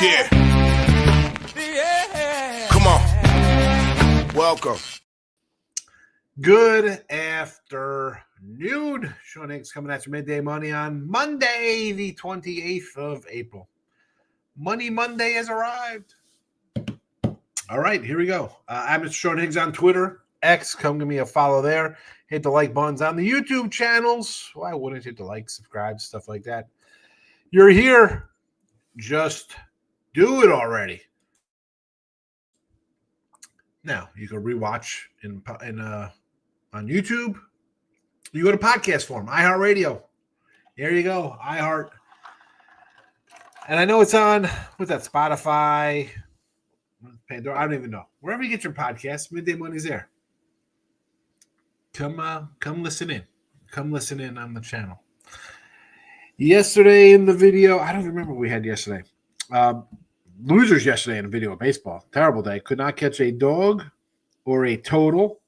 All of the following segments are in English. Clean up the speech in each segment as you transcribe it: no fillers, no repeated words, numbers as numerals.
Yeah. Come on. Welcome. Good afternoon. Sean Higgs coming at you midday money on Monday, the 28th of April. Money Monday has arrived. All right, here we go. I'm Mr. Sean Higgs on Twitter. X, come give me a follow there. Hit the like buttons on the YouTube channels. Why wouldn't you hit the like, subscribe, stuff like that? You're here. Just do it already. Now, you can rewatch on YouTube. You go to podcast form, iHeartRadio. There you go, iHeart. And I know it's on, what's that, Spotify, Pandora, I don't even know. Wherever you get your podcasts, Midday Money's there. Come listen in. Come listen in on the channel. Yesterday in the video, I don't remember what we had yesterday. Losers yesterday in a video of baseball. Terrible day. Could not catch a dog or a total.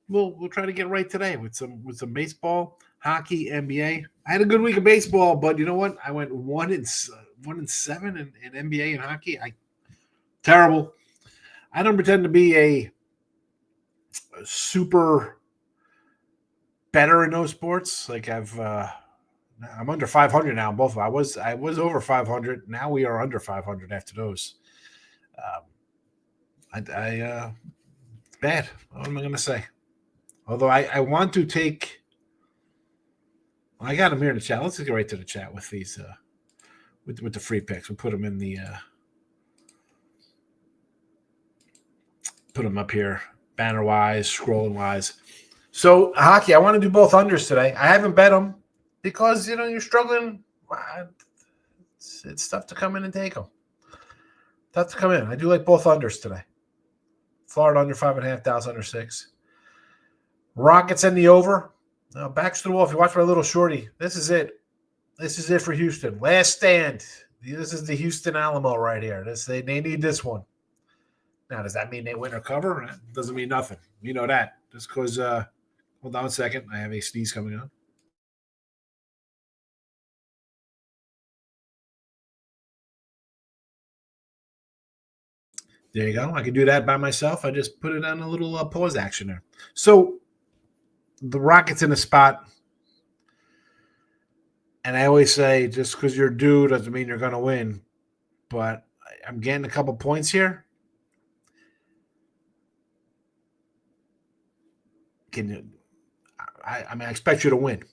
We'll try to get right today with some baseball, hockey, NBA. I had a good week of baseball, but you know what? I went 1-7 in NBA and hockey. Terrible. I don't pretend to be a super better in those sports. Like I'm under 500 now in both of them. I was over 500. Now we are under 500 after those. It's bad. What am I going to say? Although I want to take – I got them here in the chat. Let's get right to the chat with these with the free picks. We'll put them in the put them up here banner-wise, scrolling-wise. So, hockey, I want to do both unders today. I haven't bet them because, you're struggling. It's tough to come in and take them. Tough to come in. I do like both unders today. Florida under 5.5, Dallas under 6. Rockets and the over. Now, backs to the wall. If you watch my little shorty, this is it. This is it for Houston. Last stand. This is the Houston Alamo right here. They need this one. Now, does that mean they win or cover? It doesn't mean nothing. You know that. Just because, hold on a second. I have a sneeze coming on. There you go. I can do that by myself. I just put it on a little pause action there. So, the Rockets in a spot, and I always say just because you're due doesn't mean you're going to win, but I'm getting a couple points here. Can you? I expect you to win.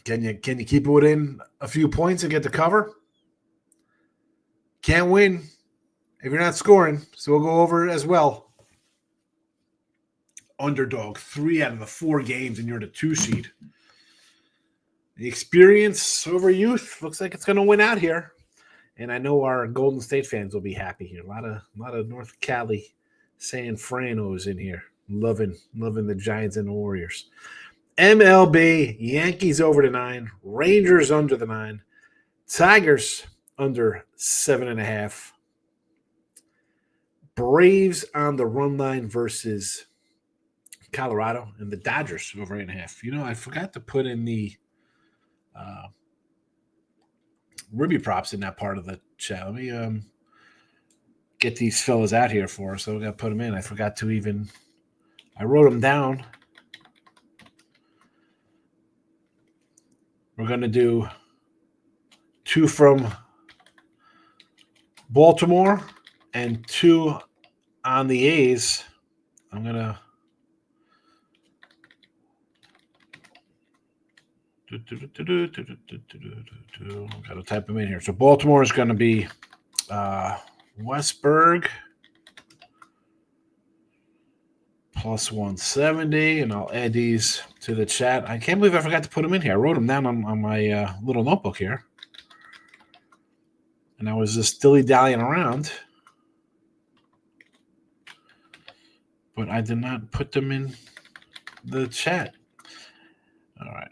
Can you keep it within a few points and get the cover? Can't win if you're not scoring, so we'll go over it as well. Underdog 3 out of the 4 games, and you're the 2 seed. The experience over youth looks like it's going to win out here, and I know our Golden State fans will be happy here. A lot of North Cali San Franos in here, loving the Giants and the Warriors. MLB Yankees over the 9, Rangers under the 9, Tigers under 7.5, Braves on the run line versus Colorado, and the Dodgers over 8.5. I forgot to put in the Ruby props in that part of the chat. Let me get these fellas out here for us. So we got to put them in. I forgot to even – I wrote them down. We're going to do 2 from Baltimore and 2 on the A's. I'm going to – got to type them in here. So Baltimore is going to be Westberg plus 170, and I'll add these to the chat. I can't believe I forgot to put them in here. I wrote them down on my little notebook here, and I was just dilly-dallying around, but I did not put them in the chat. All right.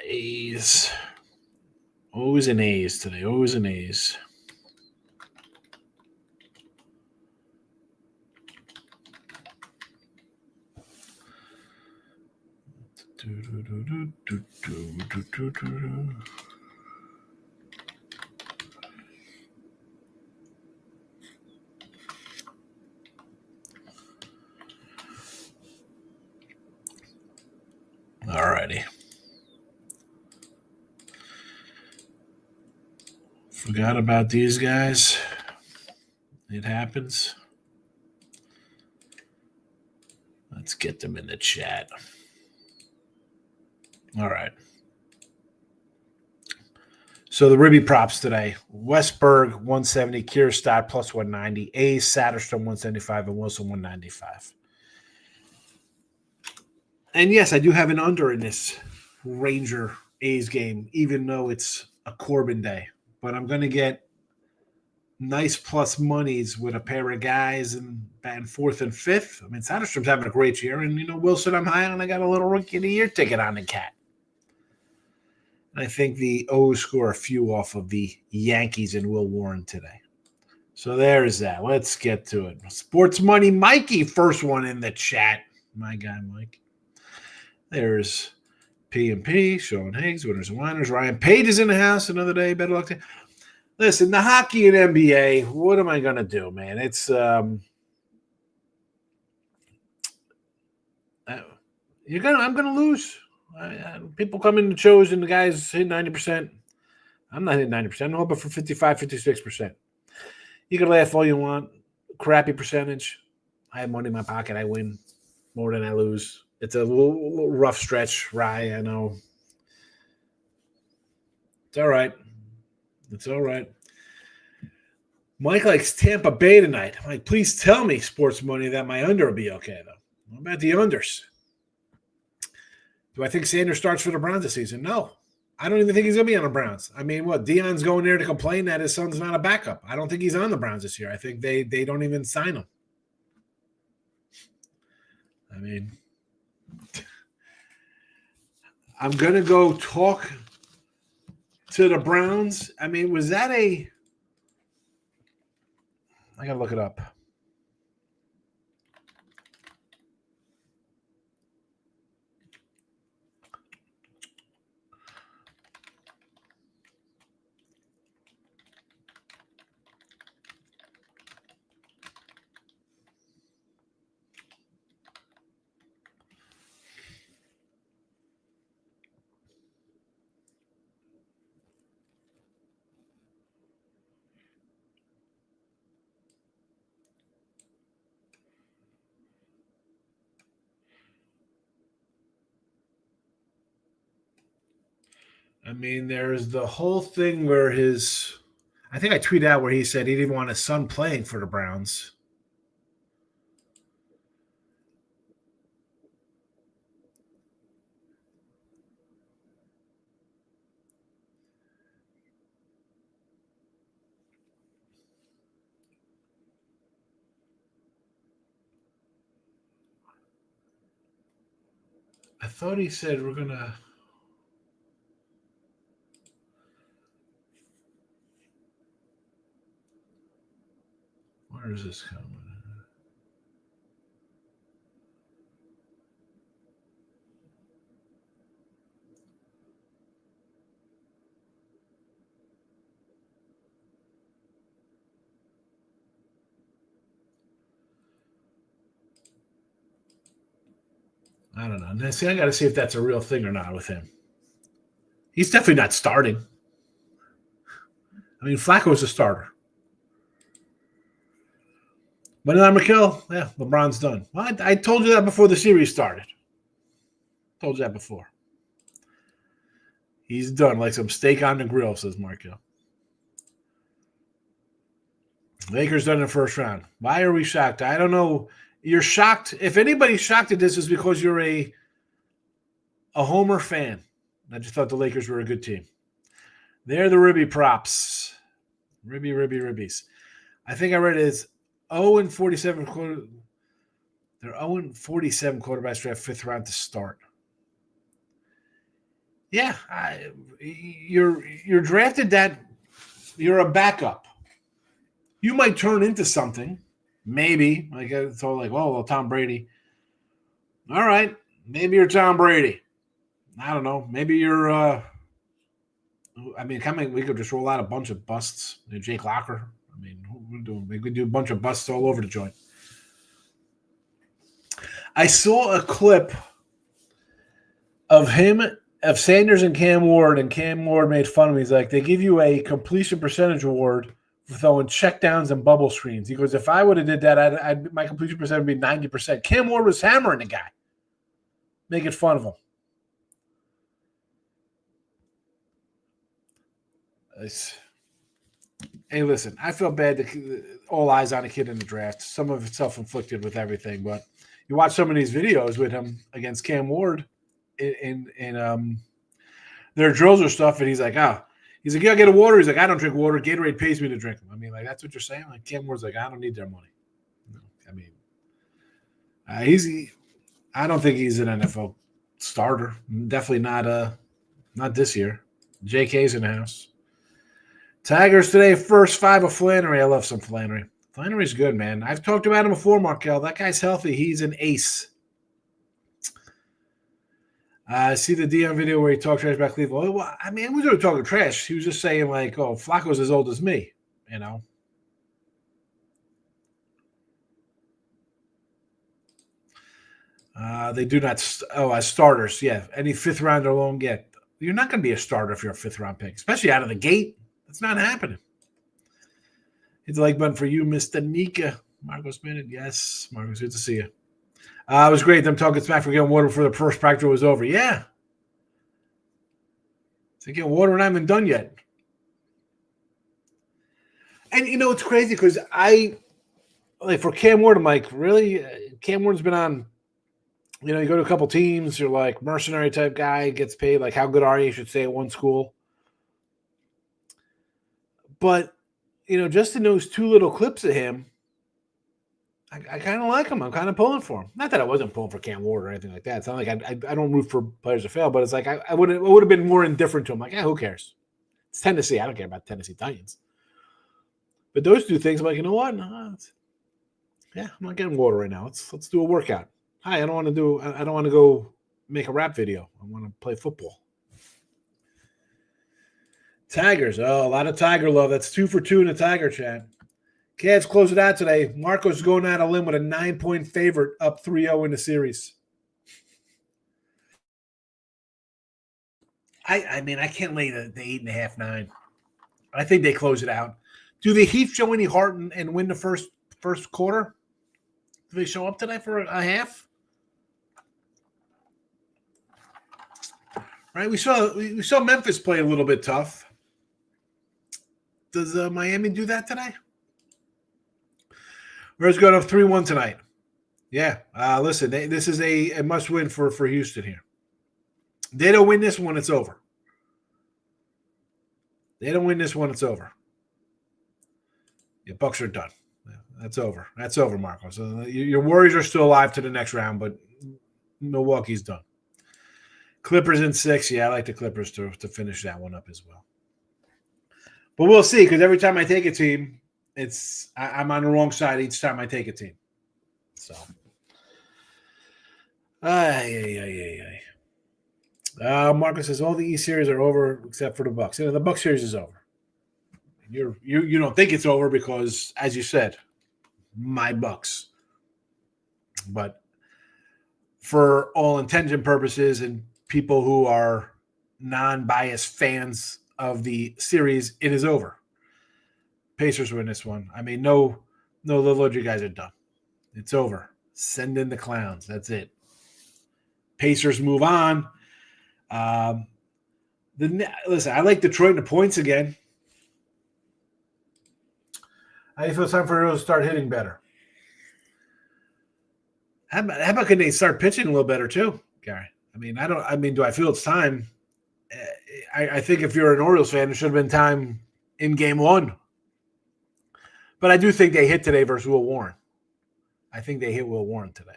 A's. Always an A's today. Always an A's. Alrighty. Forgot about these guys. It happens. Let's get them in the chat. All right. So the Ribby props today. Westberg, 170. Kierstad, plus 190. A's, Satterstrom, 175. And Wilson, 195. And yes, I do have an under in this Ranger A's game, even though it's a Corbin day. But I'm going to get nice plus monies with a pair of guys and batting fourth and fifth. I mean, Satterstrom's having a great year. And, Wilson, I'm high on. I got a little rookie of the year ticket on the cat. And I think the O's score a few off of the Yankees and Will Warren today. So there's that. Let's get to it. Sports Money Mikey, first one in the chat. My guy, Mike. There's P&P, Sean Higgs, Winners and Winers. Ryan Page is in the house another day. Better luck to you. Listen, the hockey and NBA, what am I going to do, man? It's I'm going to lose. People come in the shows and the guys hit 90%. I'm not hitting 90%. I'm hoping for 55, 56%. You can laugh all you want. Crappy percentage. I have money in my pocket. I win more than I lose. It's a little rough stretch, Rye. I know. It's all right. It's all right. Mike likes Tampa Bay tonight. Mike, please tell me, Sports Money, that my under will be okay, though. What about the unders? Do I think Sanders starts for the Browns this season? No. I don't even think he's going to be on the Browns. I mean, what? Dion's going there to complain that his son's not a backup. I don't think he's on the Browns this year. I think they don't even sign him. I mean, I'm going to go talk to the Browns. I mean, was that I got to look it up. I mean, there's the whole thing where I think I tweeted out where he said he didn't want his son playing for the Browns. I thought he said we're going to. Where is this coming? I don't know. Now, see, I got to see if that's a real thing or not with him. He's definitely not starting. I mean, Flacco's a starter. But then McKill, yeah, LeBron's done. Well, I told you that before the series started. Told you that before. He's done, like some steak on the grill, says Markel. Lakers done in the first round. Why are we shocked? I don't know. You're shocked. If anybody's shocked at this, is because you're a Homer fan. I just thought the Lakers were a good team. They're the Ribby props. Ribbies. I think I read it as 0-47. They're 0-47 quarterbacks draft fifth round to start. Yeah, you're drafted that you're a backup. You might turn into something, maybe. Like it's all like, oh, well, Tom Brady. All right, maybe you're Tom Brady. I don't know. Maybe you're. I mean, we could just roll out a bunch of busts. Jake Locker. I mean, we're doing. We could do a bunch of busts all over the joint. I saw a clip of Sanders and Cam Ward made fun of me. He's like, they give you a completion percentage award for throwing checkdowns and bubble screens. He goes, if I would have did that, my completion percentage would be 90%. Cam Ward was hammering the guy, making fun of him. Hey, listen, I feel bad that all eyes on a kid in the draft. Some of it's self-inflicted with everything, but you watch some of these videos with him against Cam Ward in their drills or stuff, and he's like, he's like, yeah, get a water. He's like, I don't drink water. Gatorade pays me to drink them. I mean, like, that's what you're saying? Like, Cam Ward's like, I don't need their money. No, I mean, I don't think he's an NFL starter. Definitely not this year. JK's in the house. Tigers today, first 5 of Flannery. I love some Flannery. Flannery's good, man. I've talked about him before, Markel. That guy's healthy. He's an ace. I see the Dion video where he talked trash about Cleveland. Well, I mean, he wasn't talking trash. He was just saying, like, oh, Flacco's as old as me, you know. They do not as starters, yeah. Any fifth rounder won't get. You're not going to be a starter if you're a fifth round pick, especially out of the gate. That's not happening. It's like button for you, Mr. Nika. Marcos Bennett. Yes, Marcos, good to see you. It was great. Them talking smack for getting water before the first practice was over. Yeah. It's like getting water and I haven't done yet. And, you know, it's crazy because for Cam Ward, I'm like, really? Cam Ward's been on, you know, you go to a couple teams, you're like mercenary type guy, gets paid. Like, how good are you? You should say at one school. But, you know, just in those 2 little clips of him, I kind of like him. I'm kind of pulling for him. Not that I wasn't pulling for Cam Ward or anything like that. It's not like I don't root for players to fail, but it's like I would have been more indifferent to him. Like, who cares? It's Tennessee. I don't care about Tennessee Titans. But those 2 things, I'm like, you know what? I'm not getting water right now. Let's do a workout. Hi, I don't want to go make a rap video. I want to play football. Tigers. Oh, a lot of Tiger love. That's 2 for 2 in the Tiger chat. Cavs close it out today. Marcos going out on a limb with a 9-point favorite, up 3-0 in the series. I mean, I can't lay the 8.5, 9. I think they close it out. Do the Heat show any heart and win the first quarter? Do they show up today for a half? Right, we saw Memphis play a little bit tough. Does Miami do that today? Reds going up 3-1 tonight. Yeah, listen, this is a must-win for Houston here. They don't win this one, it's over. They don't win this one, it's over. The Bucks are done. That's over. That's over, Marco. So your Warriors are still alive to the next round, but Milwaukee's done. Clippers in 6. Yeah, I like the Clippers to finish that one up as well. But we'll see, because every time I take a team, I'm on the wrong side each time I take a team. So, Marcus says all the East series are over except for the Bucks. You know, the Bucks series is over. You don't think it's over because, as you said, my Bucks. But for all intents and purposes, and people who are non-biased fans of the series, it is over. Pacers win this one. I mean, no, Lillard, you guys are done. It's over. Send in the clowns. That's it. Pacers move on. Listen, I like Detroit in the points again. How do you feel it's time for them to start hitting better? How about can they start pitching a little better too, Gary? Do I feel it's time? I think if you're an Orioles fan, it should have been time in game 1. But I do think they hit today versus Will Warren. I think they hit Will Warren today.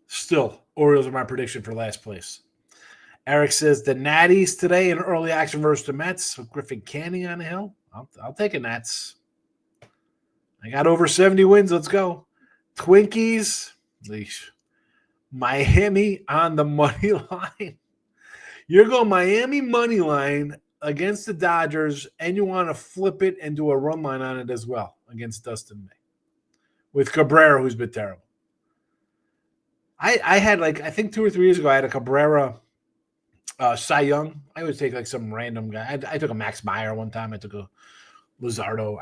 Still, Orioles are my prediction for last place. Eric says the Natties today in early action versus the Mets with Griffin Canning on the hill. I'll take a Nats. I got over 70 wins. Let's go. Twinkies. Leash. Miami on the money line. You're going Miami money line against the Dodgers, and you want to flip it and do a run line on it as well against Dustin May with Cabrera, who's been terrible. I had I think 2 or 3 years ago, I had a Cabrera Cy Young. I always take some random guy. I took a Max Meyer one time. I took a Luzardo.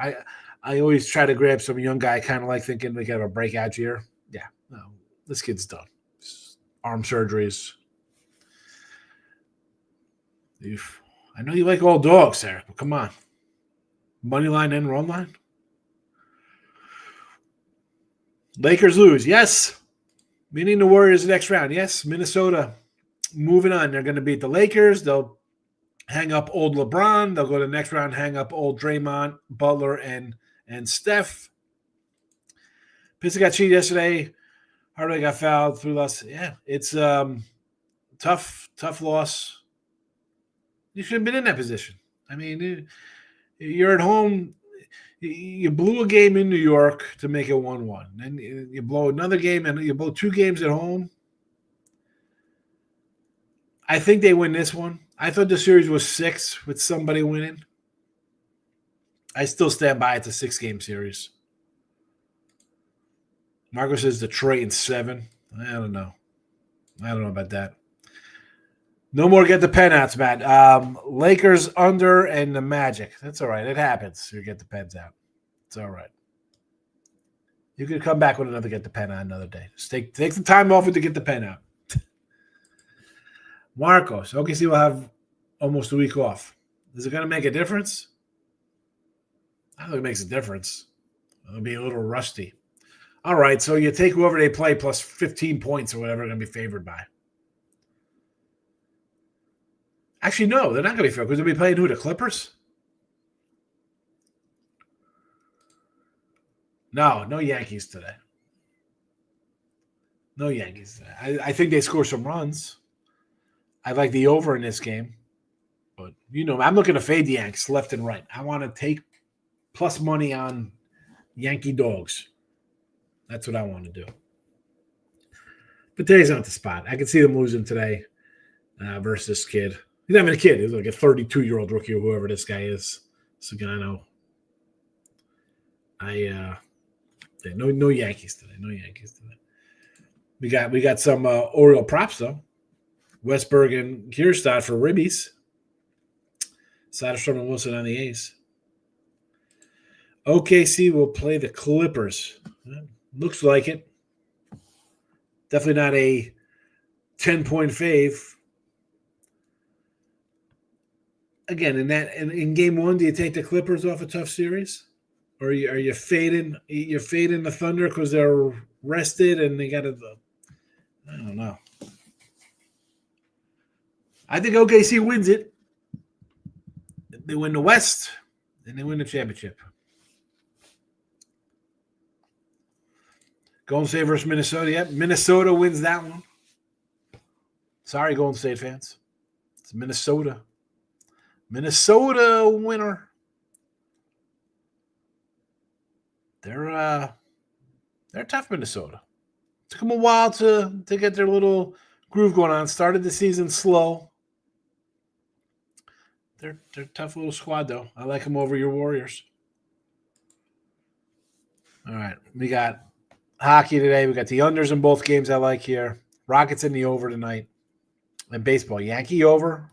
I always try to grab some young guy, kind of thinking they have a breakout year. Yeah, no, this kid's done. Arm surgeries. I know you like all dogs, Eric, but come on. Money line and run line. Lakers lose. Yes. Meaning the Warriors next round. Yes. Minnesota moving on. They're going to beat the Lakers. They'll hang up old LeBron. They'll go to the next round, hang up old Draymond, Butler, and Steph. Pistons got cheated yesterday. Hardaway got fouled through loss. Yeah, it's tough loss. You should have been in that position. I mean, you're at home. You blew a game in New York to make it 1-1. Then you blow another game, and you blow 2 games at home. I think they win this one. I thought the series was 6 with somebody winning. I still stand by it's a 6-game series. Marco says Detroit in 7. I don't know about that. No more get the penouts, Matt. Lakers under and the Magic. That's all right. It happens. You get the pens out. It's all right. You can come back with another get the pen out another day. Just take the time off to get the pen out. Marcos. OKC will have almost a week off. Is it going to make a difference? I don't think it makes a difference. It'll be a little rusty. All right, so you take whoever they play plus 15 points or whatever they're going to be favored by. Actually, no, they're not going to be favored because they'll be playing who, the Clippers? No Yankees today. No Yankees today. I think they score some runs. I like the over in this game. But, I'm looking to fade the Yanks left and right. I want to take plus money on Yankee dogs. That's what I want to do. But today's not the spot. I can see them losing today versus this kid. He's not even a kid. He's like a 32-year-old rookie or whoever this guy is. Sagano. No Yankees today. No Yankees today. We got some Oriole props, though. Westberg and Kierstad for ribbies. Soderstrom and Wilson on the A's. OKC will play the Clippers. Looks like it. Definitely not a 10-point fave. Again, in game 1, do you take the Clippers off a tough series? Or are you fading? You're fading the Thunder because they're rested and they got to. I don't know. I think OKC wins it. They win the West, and they win the championship. Golden State versus Minnesota. Yep, Minnesota wins that one. Sorry, Golden State fans. It's Minnesota. Minnesota winner. They're tough, Minnesota. Took them a while to get their little groove going on. Started the season slow. They're a tough little squad, though. I like them over your Warriors. All right, we got hockey today. We got the unders in both games I like here. Rockets in the over tonight. And baseball, Yankee over.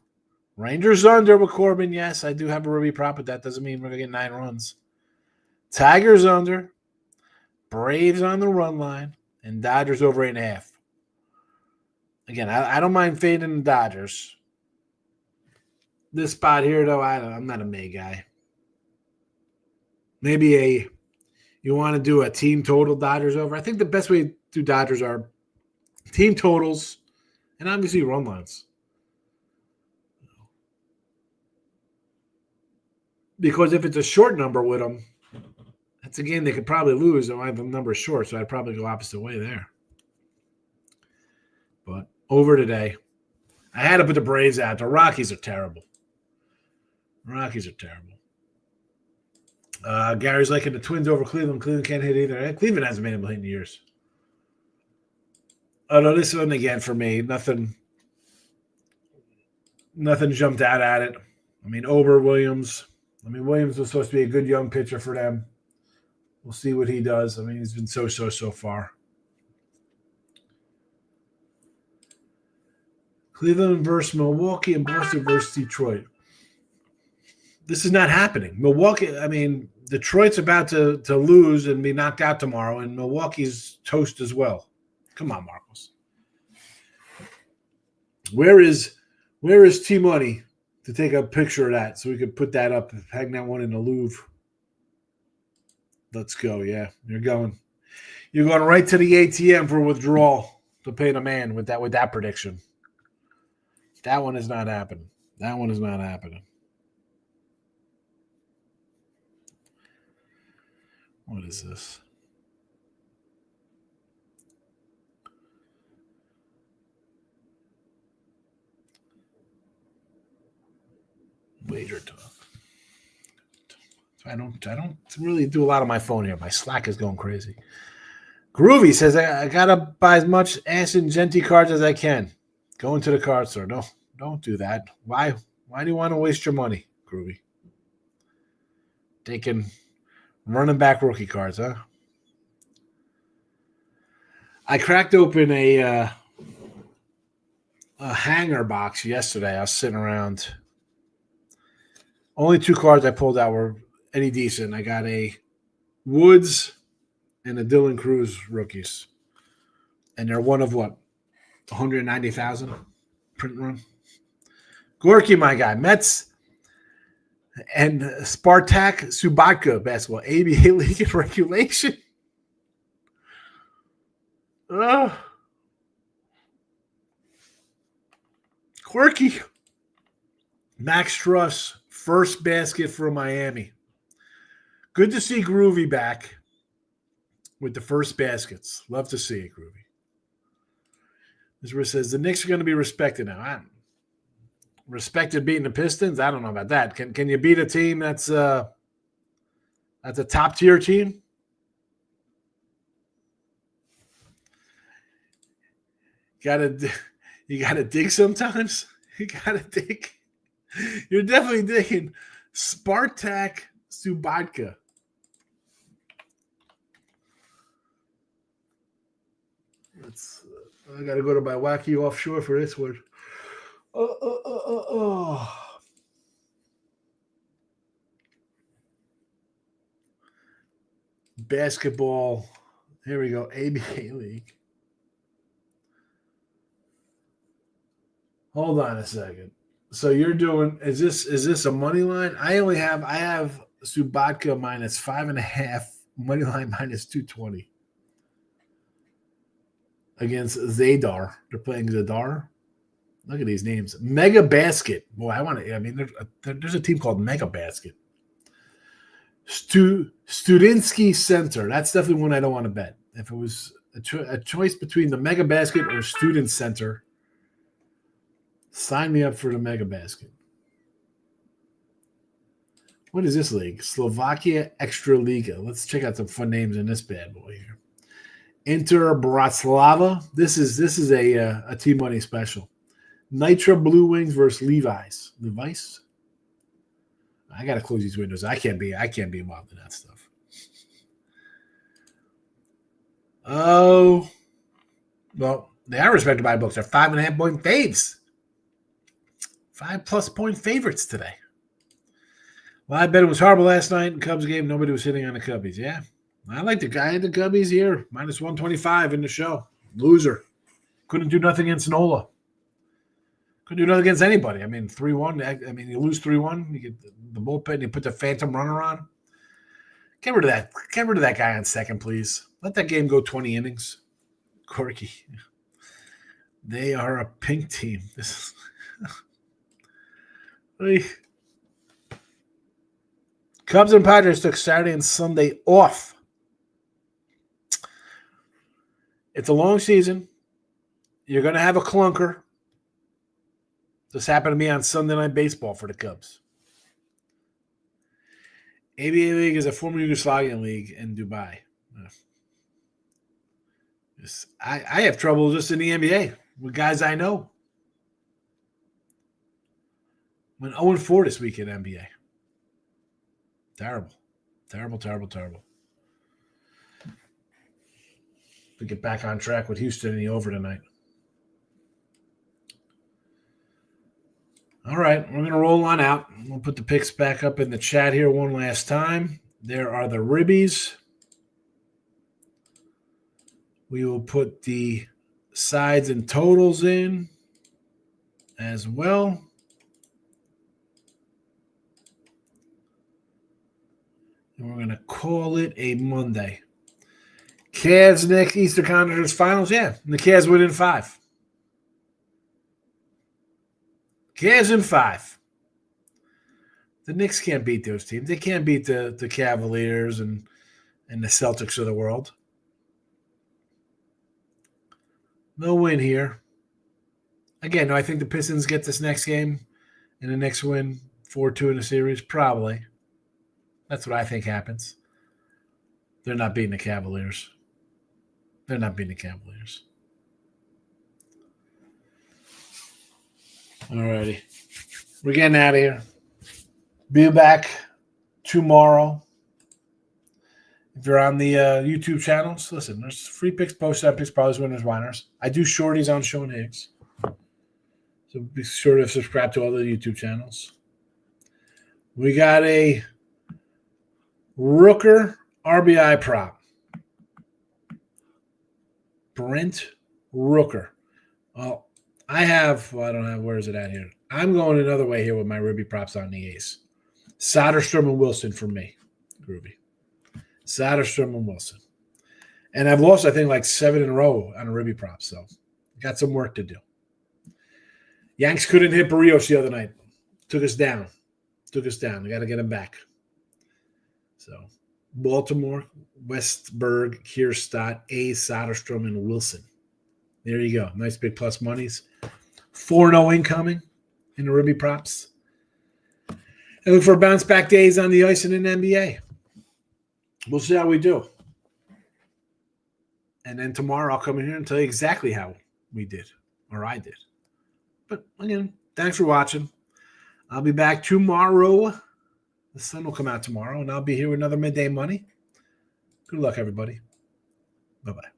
Rangers under with Corbin. Yes, I do have a Ruby prop, but that doesn't mean we're going to get 9 runs. Tigers under. Braves on the run line. And Dodgers over 8.5. Again, I don't mind fading the Dodgers. This spot here, though, I'm not a May guy. Maybe you want to do a team total Dodgers over. I think the best way to do Dodgers are team totals and obviously run lines. Because if it's a short number with them, that's a game they could probably lose. And I have the number short, so I'd probably go opposite way there. But over today, I had to put the Braves out. The Rockies are terrible. Gary's liking the Twins over Cleveland. Cleveland can't hit either. Cleveland hasn't been able to hit in years. Oh no, this one again for me. Nothing jumped out at it. I mean, Williams. I mean, Williams was supposed to be a good young pitcher for them. We'll see what he does. I mean, he's been so far. Cleveland versus Milwaukee and Boston versus Detroit. This is not happening. Milwaukee, I mean, Detroit's about to lose and be knocked out tomorrow, and Milwaukee's toast as well. Come on, Marcos. Where is T-Money to take a picture of that so we could put that up, hang that one in the Louvre? Let's go. Yeah, you're going right to the ATM for withdrawal to pay the man with that prediction. That one is not happening. What is this? Wager talk. I don't really do a lot on my phone here. My Slack is going crazy. Groovy says I gotta buy as much Ass and Genty cards as I can. Go into the card store. No, don't do that. Why do you want to waste your money, Groovy? Taking running back rookie cards, huh? I cracked open a hanger box yesterday. I was sitting around. Only 2 cards I pulled out were any decent. I got a Woods and a Dylan Cruz rookies. And they're one of what? 190,000 print run. Gorky, my guy. Mets and Spartak Subotica basketball. ABA League in regulation. Quirky. Max Struss, first basket for Miami. Good to see Groovy back with the first baskets. Love to see it, Groovy. This where it says the Knicks are going to be respected now. Respected beating the Pistons? I don't know about that. Can you beat a team that's a top tier team? You gotta dig sometimes. You gotta dig. You're definitely digging. Spartak Subotica. I gotta go to my wacky offshore for this one. Basketball. Here we go. ABA League. Hold on a second. So you're doing is this a money line? I have Subotica minus 5.5, money line minus 220 against Zadar. They're playing Zadar. Look at these names. Mega Basket. Boy, there's a team called Mega Basket. Studinsky Center. That's definitely one I don't want to bet. If it was a choice between the Mega Basket or Student Center, sign me up for the Mega Basket. What is this league? Slovakia Extra Liga. Let's check out some fun names in this bad boy here. Inter Bratislava. This is a T-Money special. Nitra Blue Wings versus Levi's. Levi's? I gotta close these windows. I can't be involved in that stuff. Oh, well, they are respected by books. They're 5.5 point faves. 5+ point favorites today. Well, I bet it was horrible last night in Cubs game. Nobody was hitting on the Cubbies. Yeah, I like the guy at the Cubbies here. Minus 125 in the show. Loser. Couldn't do nothing against Nola. Couldn't do nothing against anybody. I mean, 3-1. I mean, you lose 3-1. You get the bullpen. You put the phantom runner on. Get rid of that. Get rid of that guy on second, please. Let that game go 20 innings. Corky. They are a pink team. This is... Cubs and Padres took Saturday and Sunday off. It's a long season. You're going to have a clunker. This happened to me on Sunday Night Baseball for the Cubs. ABA League is a former Yugoslavian league in Dubai. I have trouble just in the NBA with guys I know. Went 0-4 this week in NBA. Terrible. To get back on track with Houston in the over tonight. All right, we're going to roll on out. We'll put the picks back up in the chat here one last time. There are the ribbies. We will put the sides and totals in as well. And we're going to call it a Monday. Cavs next Eastern Conference Finals. Yeah, and the Cavs win in 5. Cavs in 5. The Knicks can't beat those teams. They can't beat the Cavaliers and the Celtics of the world. No win here. Again, do I think the Pistons get this next game and the Knicks win 4-2 in the series? Probably. That's what I think happens. They're not beating the Cavaliers. All righty. We're getting out of here. Be back tomorrow. If you're on the YouTube channels, listen, there's free picks, post-up picks, probably winners, whiners. I do shorties on Sean Higgs. So be sure to subscribe to all the YouTube channels. We got a Rooker RBI prop. Brent Rooker. Well, I don't have, where is it at here? I'm going another way here with my Ruby props on the ace. Soderstrom and Wilson for me, Ruby. Soderstrom and Wilson. And I've lost, I think, like 7 in a row on a Ruby prop, so got some work to do. Yanks couldn't hit Barrios the other night. Took us down. We got to get him back. So, Baltimore, Westberg, Kierstadt, A, Soderstrom, and Wilson. There you go. Nice big plus monies. 4-0 incoming in the Ruby props. And look for bounce back days on the ice and in the NBA. We'll see how we do. And then tomorrow I'll come in here and tell you exactly how we did, or I did. But again, thanks for watching. I'll be back tomorrow. The sun will come out tomorrow, and I'll be here with another Midday Money. Good luck, everybody. Bye-bye.